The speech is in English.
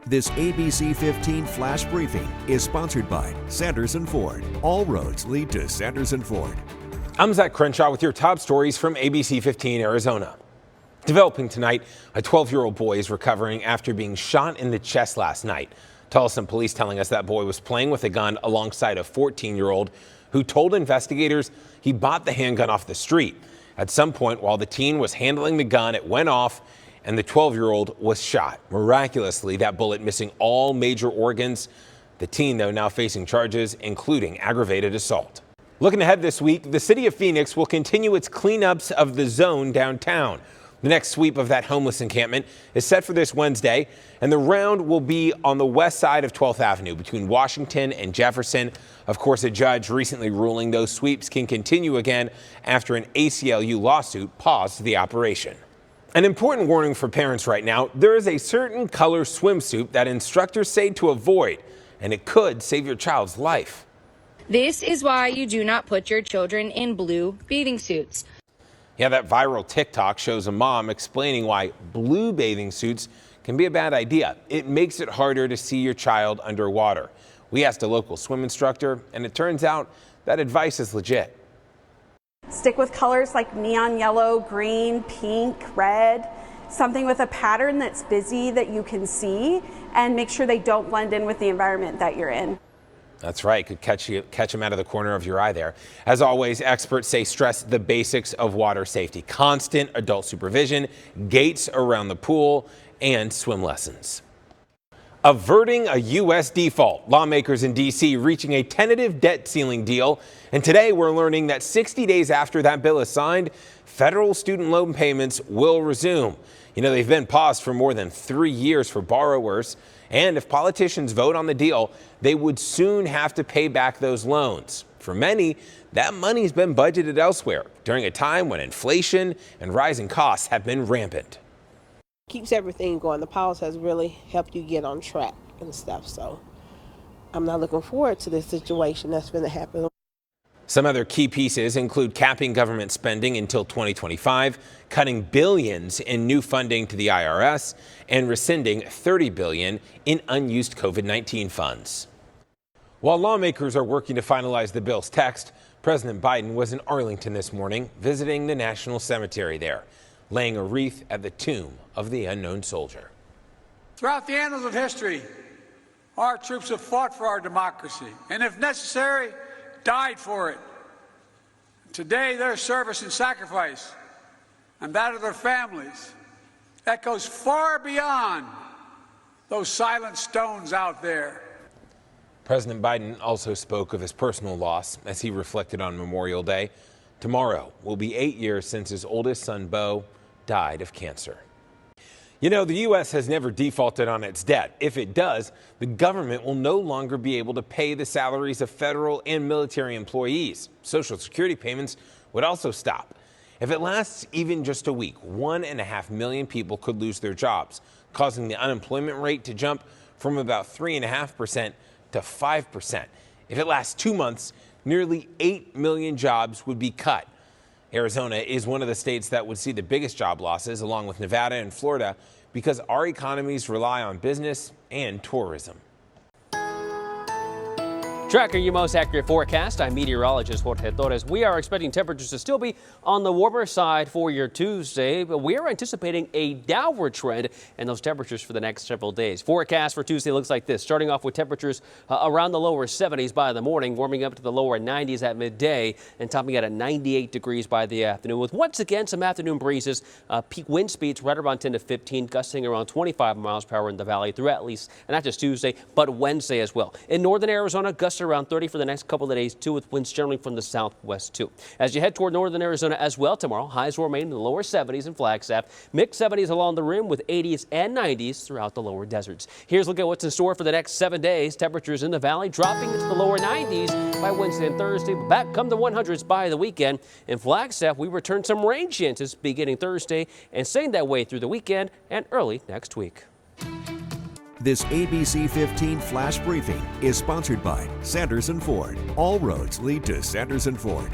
This ABC15 Flash Briefing is sponsored by Sanderson Ford. All roads lead to Sanderson Ford. I'm Zach Crenshaw with your top stories from ABC15 Arizona. Developing tonight, a 12-year-old boy is recovering after being shot in the chest last night. Tulsa police telling us that boy was playing with a gun alongside a 14-year-old who told investigators he bought the handgun off the street. At some point while the teen was handling the gun, it went off and the 12-year-old was shot. Miraculously, that bullet missing all major organs. The teen, though, now facing charges, including aggravated assault. Looking ahead this week, the city of Phoenix will continue its cleanups of the zone downtown. The next sweep of that homeless encampment is set for this Wednesday, and the round will be on the west side of 12th Avenue between Washington and Jefferson. Of course, a judge recently ruling those sweeps can continue again after an ACLU lawsuit paused the operation. An important warning for parents right now: there is a certain color swimsuit that instructors say to avoid, and it could save your child's life. This is why you do not put your children in blue bathing suits. Yeah, that viral TikTok shows a mom explaining why blue bathing suits can be a bad idea. It makes it harder to see your child underwater. We asked a local swim instructor, and it turns out that advice is legit. Stick with colors like neon yellow, green, pink, red, something with a pattern that's busy that you can see, and make sure they don't blend in with the environment that you're in. That's right. Could catch them out of the corner of your eye there. As always, experts say stress the basics of water safety: constant adult supervision, gates around the pool, and swim lessons. Averting a U.S. default. Lawmakers in D.C. reaching a tentative debt ceiling deal. And today we're learning that 60 days after that bill is signed, federal student loan payments will resume. You know, they've been paused for more than 3 years for borrowers. And if politicians vote on the deal, they would soon have to pay back those loans. For many, that money's been budgeted elsewhere during a time when inflation and rising costs have been rampant. Keeps everything going. The pause has really helped you get on track and stuff. So I'm not looking forward to this situation that's going to happen. Some other key pieces include capping government spending until 2025, cutting billions in new funding to the IRS, and rescinding $30 billion in unused COVID-19 funds. While lawmakers are working to finalize the bill's text, President Biden was in Arlington this morning, visiting the National Cemetery there, laying a wreath at the tomb of the unknown soldier. Throughout the annals of history, our troops have fought for our democracy, and if necessary, died for it. Today, their service and sacrifice, and that of their families, that goes far beyond those silent stones out there. President Biden also spoke of his personal loss as he reflected on Memorial Day. Tomorrow will be 8 years since his oldest son, Beau, died of cancer. You know, the U.S. has never defaulted on its debt. If it does, the government will no longer be able to pay the salaries of federal and military employees. Social Security payments would also stop. If it lasts even just a week, 1.5 million people could lose their jobs, causing the unemployment rate to jump from about 3.5% to 5%. If it lasts 2 months, nearly 8 million jobs would be cut. Arizona is one of the states that would see the biggest job losses, along with Nevada and Florida, because our economies rely on business and tourism. Tracking your most accurate forecast, I'm meteorologist Jorge Torres. We are expecting temperatures to still be on the warmer side for your Tuesday, but we are anticipating a downward trend in those temperatures for the next several days. Forecast for Tuesday looks like this, starting off with temperatures around the lower 70s by the morning, warming up to the lower 90s at midday, and topping out at 98 degrees by the afternoon, with once again some afternoon breezes, peak wind speeds right around 10 to 15, gusting around 25 miles per hour in the valley through at least, not just Tuesday, but Wednesday as well. In northern Arizona, gusts around 30 for the next couple of days, too, with winds generally from the southwest, too. As you head toward northern Arizona as well tomorrow, highs will remain in the lower 70s in Flagstaff, mixed 70s along the rim with 80s and 90s throughout the lower deserts. Here's a look at what's in store for the next 7 days. Temperatures in the valley dropping into the lower 90s by Wednesday and Thursday, but back come the 100s by the weekend. In Flagstaff, we return some rain chances beginning Thursday and staying that way through the weekend and early next week. This ABC15 Flash Briefing is sponsored by Sanderson Ford. All roads lead to Sanderson Ford.